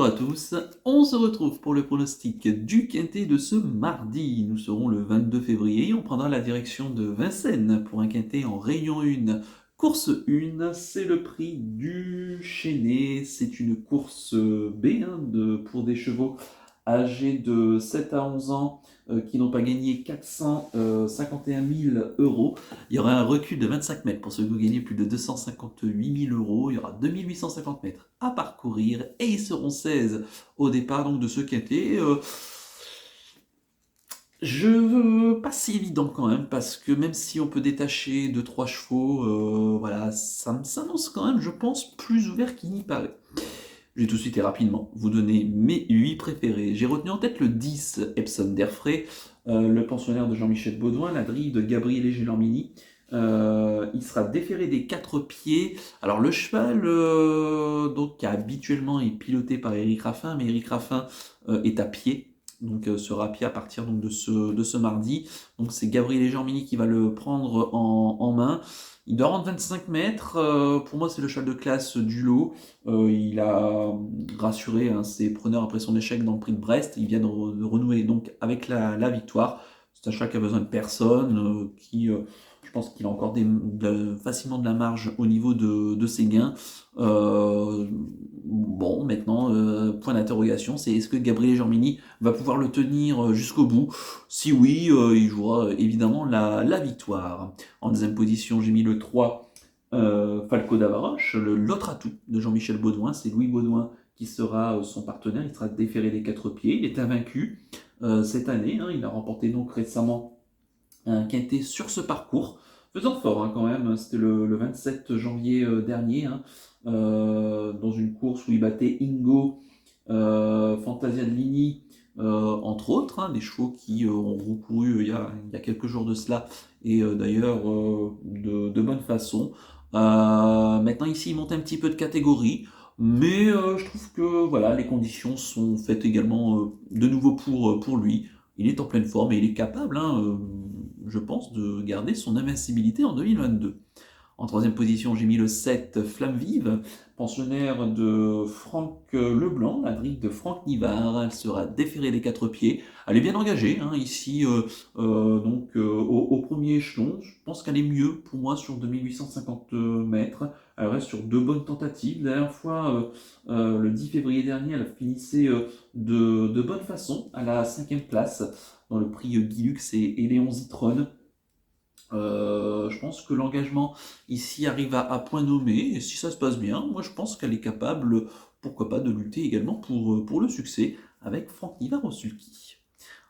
Bonjour à tous, on se retrouve pour le pronostic du quintet de ce mardi. Nous serons le 22 février et on prendra la direction de Vincennes pour un quintet en Réunion 1. Course 1, c'est le prix du Chêné, c'est une course B pour des chevaux âgés de 7 à 11 ans qui n'ont pas gagné 451 000 euros. Il y aura un recul de 25 mètres pour ceux qui ont gagné plus de 258 000 euros. Il y aura 2850 mètres à parcourir et ils seront 16 au départ donc de ce quintet. Pas si évident quand même parce que même si on peut détacher 2-3 chevaux, voilà, ça s'annonce quand même, je pense, plus ouvert qu'il n'y paraît. Je vais tout de suite et rapidement vous donner mes 8 préférés. J'ai retenu en tête le 10, Epsom d'Airfray, le pensionnaire de Jean-Michel Baudouin, la drille de Gabriel Gelormini. Il sera déféré des 4 pieds. Alors le cheval, donc, qui habituellement est piloté par Éric Raffin, mais Éric Raffin est à pied. Donc sera à pied à partir donc, de ce mardi. Donc c'est Gabriel Gelormini qui va le prendre en main. Il doit rendre 25 mètres. Pour moi, c'est le cheval de classe du lot. Il a rassuré ses preneurs après son échec dans le prix de Brest. Il vient de renouer donc avec la victoire. C'est un cheval qui a besoin de personne, je pense qu'il a encore facilement de la marge au niveau de ses gains. Bon, maintenant, point d'interrogation, c'est est-ce que Gabriel Gelormini va pouvoir le tenir jusqu'au bout? Si oui, il jouera évidemment la victoire. En deuxième position, j'ai mis le 3, Falco d'Avaroche, l'autre atout de Jean-Michel Baudouin. C'est Louis Baudouin qui sera son partenaire. Il sera déféré des 4 pieds. Il est invaincu cette année. Il a remporté donc récemment un quintet sur ce parcours. Faisant fort quand même. C'était le 27 janvier dernier. Dans une course où il battait Ingo, Fantasia de Ligny, entre autres, des chevaux qui ont recouru il y a quelques jours de cela, et d'ailleurs de bonne façon. Maintenant ici il monte un petit peu de catégorie, mais je trouve que voilà, les conditions sont faites également de nouveau pour lui. Il est en pleine forme et il est capable, je pense, de garder son invincibilité en 2022. En troisième position, j'ai mis le 7, Flamme Vive, pensionnaire de Franck Leblanc, la drille de Franck Nivard. Elle sera déférée des 4 pieds. Elle est bien engagée ici, au premier échelon. Je pense qu'elle est mieux pour moi sur 2850 mètres. Elle reste sur 2 bonnes tentatives. La dernière fois, le 10 février dernier, elle finissait de bonne façon à la 5e place dans le prix Guy Lux et Léon Zitrone. Je pense que l'engagement ici arrive à point nommé, et si ça se passe bien, moi je pense qu'elle est capable, pourquoi pas, de lutter également pour le succès avec Franck Nivard au sulky.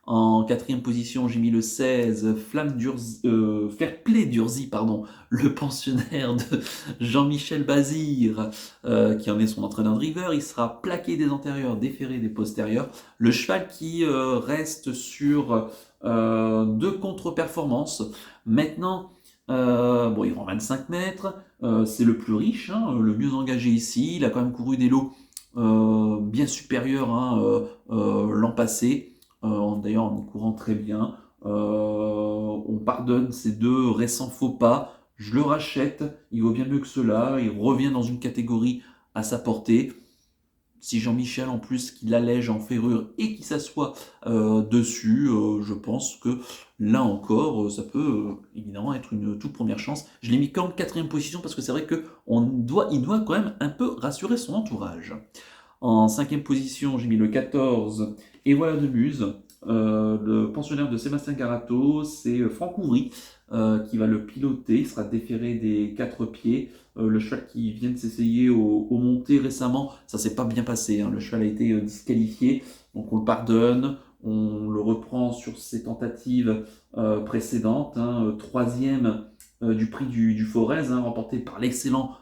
En quatrième position, j'ai mis le 16, Fair Play d'Urzy, le pensionnaire de Jean-Michel Bazir, qui en est son entraîneur driver. Il sera plaqué des antérieurs, déféré des postérieurs. Le cheval qui reste sur 2 contre-performances. Maintenant, il rend 25 mètres, c'est le plus riche, le mieux engagé ici. Il a quand même couru des lots bien supérieurs l'an passé. D'ailleurs en courant très bien. On pardonne ces 2 récents faux pas. Je le rachète, il vaut bien mieux que cela. Il revient dans une catégorie à sa portée. Si Jean-Michel en plus qui l'allège en ferrure et qui s'assoit dessus, je pense que là encore, ça peut évidemment être une toute première chance. Je l'ai mis qu'en 4e position parce que c'est vrai qu'il doit quand même un peu rassurer son entourage. En 5e position, j'ai mis le 14, Et voilà de Muse, le pensionnaire de Sébastien Garato. C'est Franck Ouvry qui va le piloter. Il sera déféré des 4 pieds. Le cheval qui vient de s'essayer au montées récemment, ça s'est pas bien passé. Le cheval a été disqualifié, donc on le pardonne. On le reprend sur ses tentatives précédentes. 3e du prix du Forez, remporté par l'excellent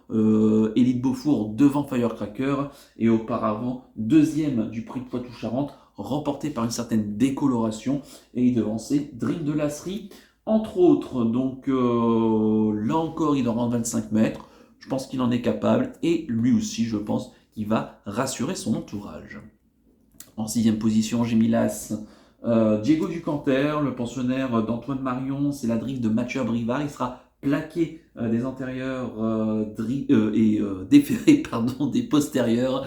Élite Beaufour devant Firecracker, et auparavant 2e du prix de Poitou-Charentes, remporté par une certaine décoloration, et il devançait Dream de Lasserie, entre autres. Donc là encore, il en rend 25 mètres. Je pense qu'il en est capable, et lui aussi, je pense qu'il va rassurer son entourage. En 6e position, j'ai mis l'As Diego Ducanter, le pensionnaire d'Antoine Marion. C'est la drille de Mathieu Abrivard. Il sera plaqué des antérieurs et déféré des postérieurs.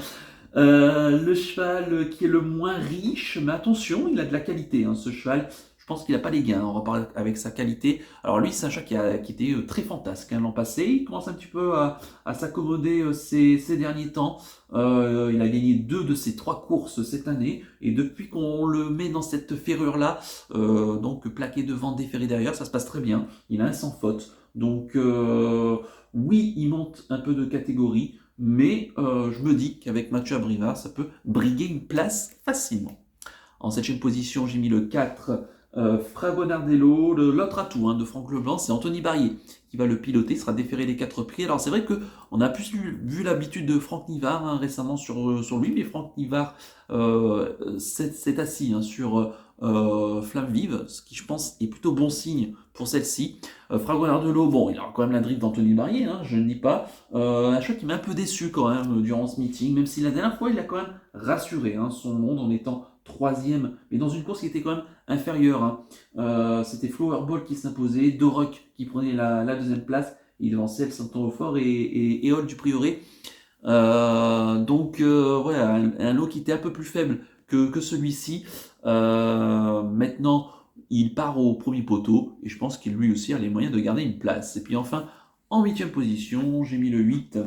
Le cheval qui est le moins riche, mais attention, il a de la qualité, hein, ce cheval. Je pense qu'il n'a pas les gains, on repart avec sa qualité. Alors lui, c'est un chat qui était très fantasque, hein, l'an passé. Il commence un petit peu à s'accommoder ces derniers temps. Il a gagné 2 de ses 3 courses cette année. Et depuis qu'on le met dans cette ferrure-là, donc plaqué devant, déferré derrière, ça se passe très bien. Il a un sans faute. Donc oui, il monte un peu de catégorie. Mais je me dis qu'avec Mathieu Abrivard, ça peut briguer une place facilement. En 7e position, j'ai mis le 4, Fragonardello. L'autre atout, hein, de Franck Leblanc, c'est Anthony Barrier qui va le piloter. Il sera déféré des 4 prix. Alors c'est vrai qu'on a plus vu l'habitude de Franck Nivard, hein, récemment sur lui, mais Franck Nivard s'est assis, hein, sur Flamme Vive, ce qui je pense est plutôt bon signe pour celle-ci. Fragonardello, bon, il aura quand même la drift d'Anthony Barrier, hein, je ne dis pas. Un choix qui m'a un peu déçu quand même durant ce meeting, même si la dernière fois il a quand même rassuré, hein, son monde en étant 3e, mais dans une course qui était quand même inférieure, hein. C'était Flowerball qui s'imposait, Doroc qui prenait la 2e place, il devançait le Saint-Aufort et Éole du Prieuré. Donc voilà, un lot qui était un peu plus faible que celui-ci. Maintenant, il part au premier poteau et je pense qu'il lui aussi a les moyens de garder une place. Et puis enfin, en 8e position, j'ai mis le 8,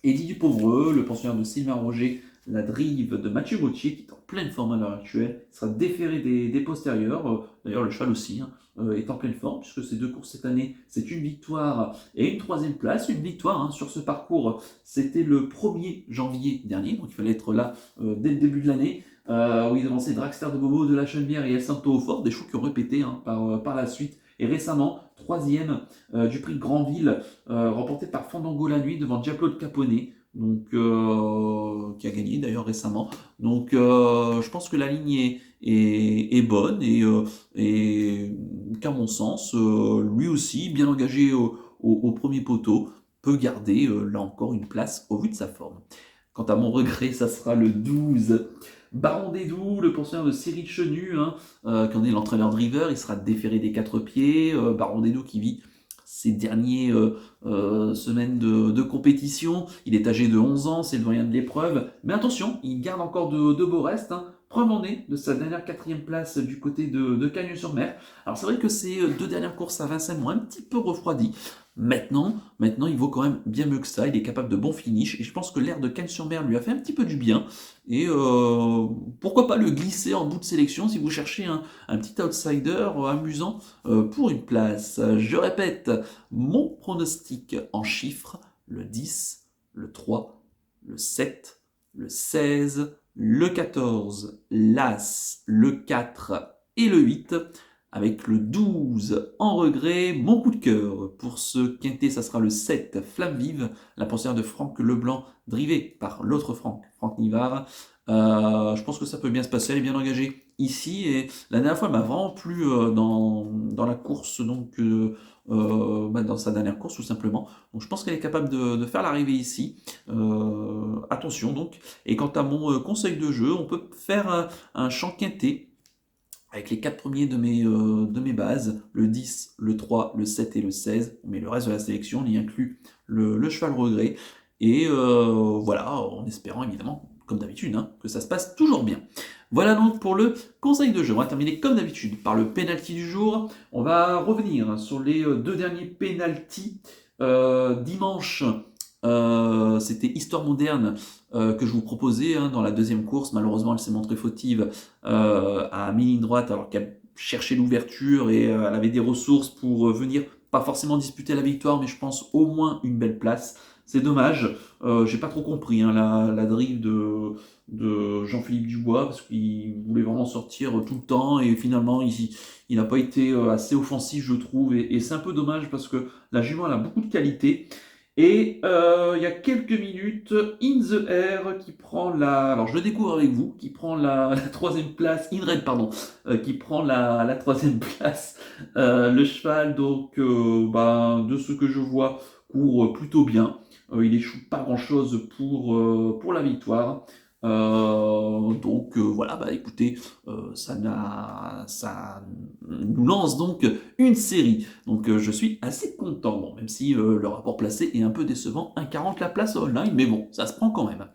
Eddie Dupovreux, le pensionnaire de Sylvain Roger, la drive de Mathieu Gauthier, qui est en pleine forme à l'heure actuelle, sera déféré des postérieurs. D'ailleurs, le cheval aussi, hein, est en pleine forme, puisque ces 2 courses cette année, c'est une victoire et une 3e place. Une victoire, hein, sur ce parcours, c'était le 1er janvier dernier, donc il fallait être là dès le début de l'année. Où il devançait Dragster de Bobo, de la Chenevière et El Santo au Fort, des chevaux qui ont répété, hein, par la suite. Et récemment, 3e du prix de Granville, remporté par Fandango la nuit devant Diablo de Caponnet, donc, qui a gagné d'ailleurs récemment. Donc je pense que la ligne est bonne et qu'à mon sens, lui aussi, bien engagé au premier poteau, peut garder là encore une place au vu de sa forme. Quant à mon regret, ça sera le 12. Baron des Doux, le pensionnaire de Cyril Chenu, hein, qui en est l'entraîneur driver, il sera déféré des 4 pieds. Baron des Doux qui vit ses dernières semaines de compétition. Il est âgé de 11 ans, c'est le doyen de l'épreuve. Mais attention, il garde encore de beaux restes, hein. Preuve en est de sa dernière 4e place du côté de Cagnes-sur-Mer. Alors c'est vrai que ces 2 dernières courses à Vincennes m'ont un petit peu refroidi. Maintenant, il vaut quand même bien mieux que ça. Il est capable de bons finishes. Et je pense que l'air de Cagnes-sur-Mer lui a fait un petit peu du bien. Et pourquoi pas le glisser en bout de sélection si vous cherchez un petit outsider amusant pour une place. Je répète, mon pronostic en chiffres, le 10, le 3, le 7, le 16, le 14, l'As, le 4 et le 8, avec le 12 en regret. Mon coup de cœur pour ce quintet, ça sera le 7, Flamme Vive, la pensionnaire de Franck Leblanc, drivé par l'autre Franck Nivard. Je pense que ça peut bien se passer, elle est bien engagée ici, et la dernière fois elle m'a vraiment plu dans la course, donc dans sa dernière course tout simplement. Donc je pense qu'elle est capable de faire l'arrivée ici. Attention donc. Et quant à mon conseil de jeu, on peut faire un champ quintet avec les 4 premiers de mes bases, le 10, le 3, le 7 et le 16. On met le reste de la sélection, on y inclut le cheval regret. Et voilà, en espérant évidemment, comme d'habitude, hein, que ça se passe toujours bien. Voilà donc pour le conseil de jeu. On va terminer comme d'habitude par le penalty du jour. On va revenir sur les 2 derniers penalties. Dimanche, c'était Histoire moderne que je vous proposais, hein, dans la 2e course. Malheureusement, elle s'est montrée fautive à mi-ligne droite alors qu'elle cherchait l'ouverture et elle avait des ressources pour venir, pas forcément disputer la victoire, mais je pense au moins une belle place. C'est dommage. J'ai pas trop compris, hein, la drive de Jean-Philippe Dubois, parce qu'il voulait vraiment sortir tout le temps et finalement il n'a pas été assez offensif, je trouve, et c'est un peu dommage parce que la jument elle a beaucoup de qualité. Et il y a quelques minutes, In the Air qui prend alors je le découvre avec vous, qui prend la 3e place, In Red pardon, qui prend la 3e place. Le cheval, donc, de ce que je vois, court plutôt bien. Il échoue pas grand chose pour la victoire. Donc voilà, écoutez, ça nous lance donc une série. Donc je suis assez content, bon, même si le rapport placé est un peu décevant, 1,40 la place online, mais bon, ça se prend quand même.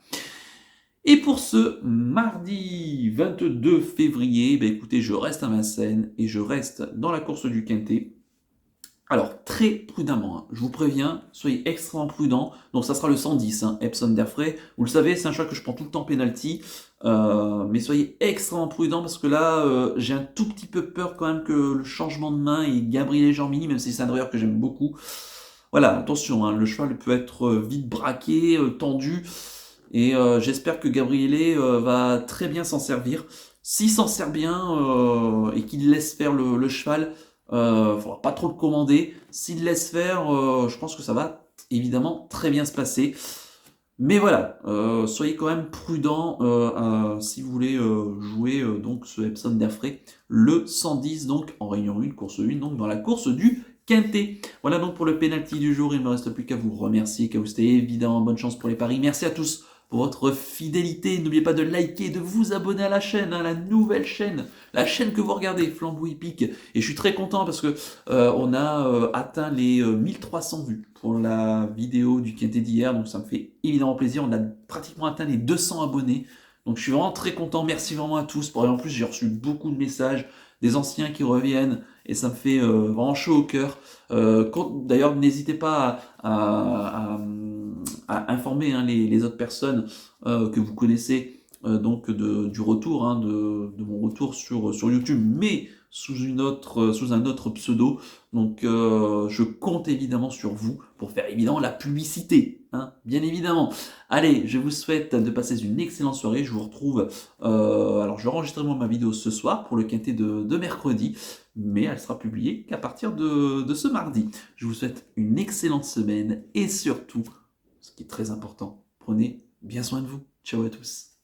Et pour ce mardi 22 février, ben écoutez, je reste à Vincennes et je reste dans la course du Quintet. Alors, très prudemment, hein, je vous préviens, soyez extrêmement prudents. Donc, ça sera le 110, hein, Epson Derfray. Vous le savez, c'est un cheval que je prends tout le temps penalty. Mais soyez extrêmement prudents parce que là, j'ai un tout petit peu peur quand même que le changement de main et Gabriel Jormini, même si c'est un driver que j'aime beaucoup. Voilà, attention, hein, le cheval peut être vite braqué, tendu. Et j'espère que Gabriele va très bien s'en servir. S'il s'en sert bien et qu'il laisse faire le cheval, faudra pas trop le commander. S'il laisse faire, je pense que ça va évidemment très bien se passer. Mais voilà, soyez quand même prudent si vous voulez jouer donc ce Epson d'Airfray, le 110 donc en Réunion 1, course 1, donc dans la course du Quintet. Voilà donc pour le penalty du jour, il ne me reste plus qu'à vous remercier, qu'à vous souhaiter évidemment bonne chance pour les paris. Merci à tous pour votre fidélité. N'oubliez pas de liker, de vous abonner à la chaîne, hein, la nouvelle chaîne, la chaîne que vous regardez, Flambeau Hippique. Et je suis très content parce que on a atteint les 1300 vues pour la vidéo du Quintet d'hier, donc ça me fait évidemment plaisir. On a pratiquement atteint les 200 abonnés, donc je suis vraiment très content. Merci vraiment à tous. En plus, j'ai reçu beaucoup de messages, des anciens qui reviennent, et ça me fait vraiment chaud au cœur. D'ailleurs, n'hésitez pas à informer hein, les autres personnes que vous connaissez donc du retour, hein, de mon retour sur YouTube, mais sous un autre pseudo. Donc je compte évidemment sur vous pour faire évidemment la publicité, hein, bien évidemment. Allez, je vous souhaite de passer une excellente soirée. Je vous retrouve. Alors je vais enregistrer ma vidéo ce soir pour le quintet de mercredi, mais elle sera publiée qu'à partir de ce mardi. Je vous souhaite une excellente semaine et surtout, ce qui est très important, prenez bien soin de vous. Ciao à tous.